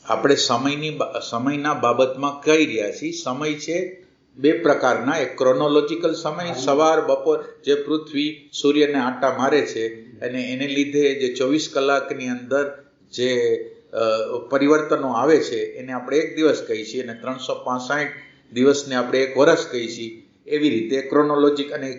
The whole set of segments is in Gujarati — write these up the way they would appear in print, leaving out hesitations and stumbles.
આપણે સમયના બાબતમાં કહી રહ્યા છીએ. સમય છે બે પ્રકારના. એક ક્રોનોલોજીકલ સમય, સવાર બપોર, જે પૃથ્વી સૂર્યને આંટા મારે છે અને એને લીધે જે 24 કલાકની અંદર જે પરિવર્તનો આવે છે એને આપણે એક દિવસ કહીએ છીએ, અને 365 દિવસને આપણે એક વર્ષ કહીએ છીએ. એવી રીતે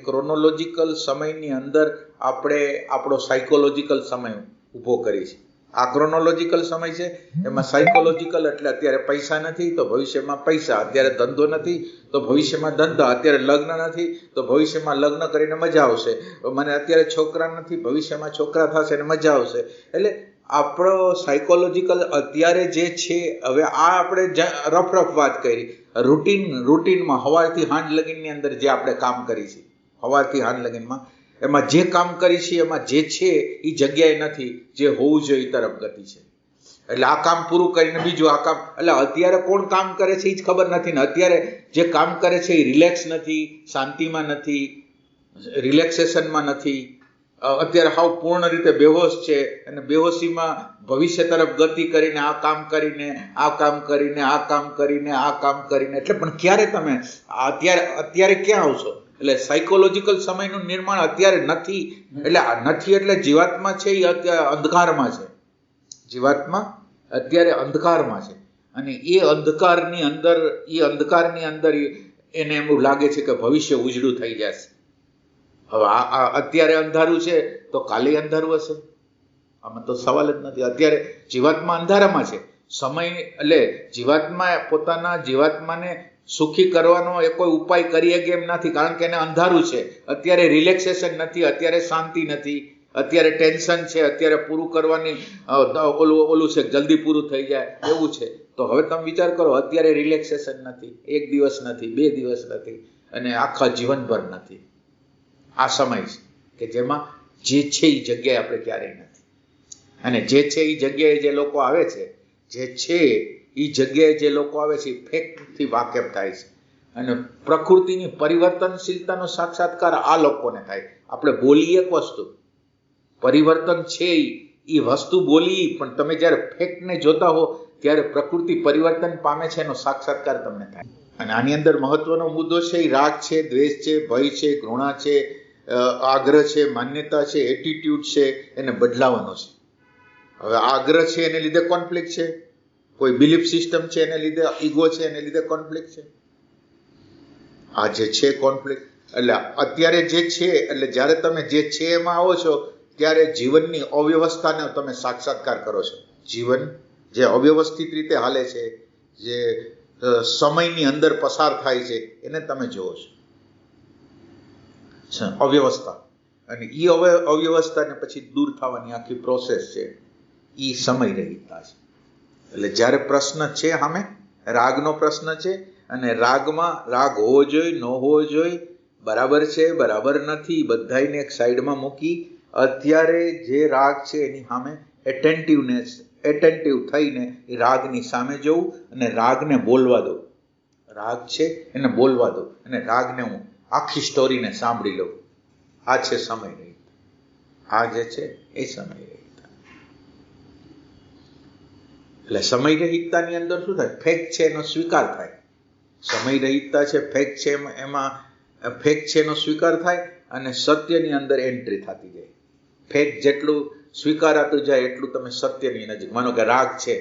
ક્રોનોલોજીકલ સમયની અંદર આપણે આપણો સાયકોલોજીકલ સમય ઊભો કરીએ છીએ. આ ક્રોનોલોજીકલ સમય છે. એમાં સાયકોલોજીકલ એટલે અત્યારે પૈસા નથી તો ભવિષ્યમાં પૈસા, અત્યારે ધંધો નથી તો ભવિષ્યમાં ધંધા, અત્યારે લગ્ન નથી તો ભવિષ્યમાં લગ્ન કરીને મજા આવશે, મને અત્યારે છોકરા નથી ભવિષ્યમાં છોકરા થશે અને મજા આવશે. એટલે આપણો સાયકોલોજીકલ અત્યારે જે છે, હવે આ આપણે રફ વાત કરી, રૂટીનમાં સવારથી સાંજ લગીનની અંદર જે આપણે કામ કરી છે, સવારથી સાંજ લગીનમાં એમાં જે કામ કરી છે એમાં જે છે એ જગ્યાએ નથી જે હોવું જોઈએ એ તરફ ગતિ છે. એટલે આ કામ પૂરું કરીને બીજું આ કામ, એટલે અત્યારે કોણ કામ કરે છે એ જ ખબર નથી ને. અત્યારે જે કામ કરે છે એ રિલેક્સ નથી, શાંતિમાં નથી, રિલેક્સેશનમાં નથી. અત્યારે હાવ પૂર્ણ રીતે બેહોશ છે અને બેહોશીમાં ભવિષ્ય તરફ ગતિ કરીને આ કામ કરીને આ કામ કરીને આ કામ કરીને આ કામ કરીને, એટલે પણ ક્યારે તમે અત્યારે ક્યાં આવશો? એટલે સાયકોલોજીકલ સમયનું નિર્માણ અત્યારે નથી. એટલે નથી એટલે જીવાત્મા છે એ અત્યારે અંધકારમાં છે. જીવાત્મા અત્યારે અંધકારમાં છે અને એ અંધકારની અંદર એને એવું લાગે છે કે ભવિષ્ય ઉજળું થઈ જશે. હવે આ અત્યારે અંધારું છે તો કાલે અંધારું હશે? આમાં તો સવાલ જ નથી. અત્યારે જીવાત્મા અંધારામાં છે. સમય એટલે જીવાત્માને સુખી કરવાનો એ કોઈ ઉપાય કરી શકે એમ નથી, કારણ કે એને અંધારું છે. અત્યારે રિલેક્સેશન નથી, અત્યારે શાંતિ નથી, અત્યારે ટેન્શન છે, અત્યારે પૂરું કરવાની ઓલું છે જલ્દી પૂરું થઈ જાય એવું છે. તો હવે તમે વિચાર કરો, અત્યારે રિલેક્સેશન નથી, એક દિવસ નથી, 2 દિવસ નથી અને આખા જીવનભર નથી. આ સમય છે કે જેમાં જે છે એ જગ્યાએ આપણે ક્યારેય નથી. અને જે છે એ જગ્યાએ જે લોકો આવે છે, જે છે એ જગ્યાએ જે લોકો આવે છે એ ફેક્ટથી વાકેફ થાય છે. અને પ્રકૃતિની પરિવર્તનશીલતાનો સાક્ષાત્કાર આ લોકોને થાય. આપણે બોલીએ એક વસ્તુ, પરિવર્તન છે એ વસ્તુ બોલી, પણ તમે જ્યારે ફેક્ટને જોતા હો ત્યારે પ્રકૃતિ પરિવર્તન પામે છે એનો સાક્ષાત્કાર તમને થાય. અને આની અંદર મહત્વનો મુદ્દો છે એ રાગ છે, દ્વેષ છે, ભય છે, ઘૃણા છે, આગ્રહ છે, માન્યતા છે, એટીટ્યુડ છે, એને બદલાવાનો છે. હવે આગ્રહ છે એને લીધે કોન્ફ્લિક્ટ છે, કોઈ બિલીફ સિસ્ટમ છે એને લીધે ઈગો છે એને લીધે કોન્ફ્લિક્ટ છે. આ જે છે કોન્ફ્લિક્ટ, એટલે અત્યારે જે છે, એટલે જ્યારે તમે જે છે એમાં આવો છો ત્યારે જીવનની અવ્યવસ્થાને તમે સાક્ષાત્કાર કરો છો. જીવન જે અવ્યવસ્થિત રીતે હાલે છે, જે સમયની અંદર પસાર થાય છે એને તમે જુઓ છો, અવ્યવસ્થા. અને એ અવ્યવસ્થાને પછી દૂર થવાની આખી પ્રોસેસ છે એ સમય રહિતતા છે. એટલે જ્યારે પ્રશ્ન છે સામે રાગનો પ્રશ્ન છે, અને રાગમાં રાગ હોવો જોઈએ ન હોવો જોઈએ, બરાબર છે બરાબર નથી, બધાને એક સાઈડમાં મૂકી અત્યારે જે રાગ છે એની સામે એટેન્ટિવ થઈને એ રાગની સામે જવું અને રાગને બોલવા દો. રાગ છે એને બોલવા દો અને રાગને હું આખી સ્ટોરીને સાંભળી લઉં. આ છે સમય રહિતતા. આ જે છે એ સમય રહિતતા. એટલે સમય રહિતતાની અંદર શું થાય? ફેક્ટ છે એનો સ્વીકાર થાય. સમય રહિતતા છે, ફેક્ટ છે, એમાં ફેક્ટ છે એનો સ્વીકાર થાય અને સત્યની અંદર એન્ટ્રી થતી જાય. ફેક્ટ જેટલું સ્વીકારાતું જાય એટલું તમે સત્યની નજીક. માનો કે રાગ છે,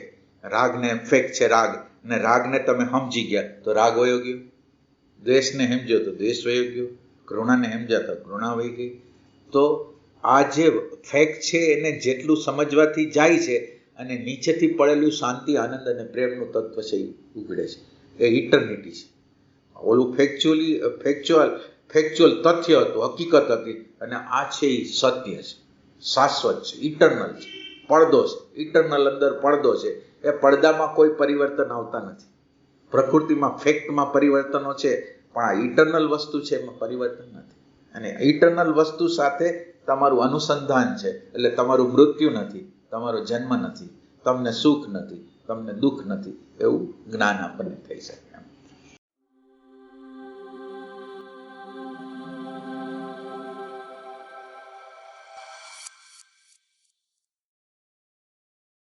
રાગને ફેક્ટ છે રાગ, અને રાગને તમે સમજી ગયા તો રાગ વયો ગયો, દ્વેષને સમજ્યો તો દ્વેષ વયો ગયો, ઘૃણાને સમજ્યા તો ઘૃણા વહી ગઈ. તો આ જે ફેક્ટ છે એને જેટલું સમજવાથી જાય છે અને નીચેથી પડેલું શાંતિ, આનંદ અને પ્રેમનું તત્વ છે એ ઉઘડે છે. એ ઇટર્નિટી છે. ઓલું ફેક્ચ્યુઅલ તથ્ય હતું, હકીકત હતી, અને આ છે એ સત્ય છે, શાશ્વત છે, ઇટર્નલ છે, પડદો છે, ઇટર્નલ અંદર પડદો છે. એ પડદામાં કોઈ પરિવર્તન આવતા નથી. પ્રકૃતિમાં ફેક્ટમાં પરિવર્તનો છે, પણ આ ઇટર્નલ વસ્તુ છે એમાં પરિવર્તન નથી. અને ઇટર્નલ વસ્તુ સાથે તમારું અનુસંધાન છે, એટલે તમારું મૃત્યુ નથી, તમારો જન્મ નથી, તમને સુખ નથી, તમને દુઃખ નથી, એવું જ્ઞાન આપણને થઈ શકે.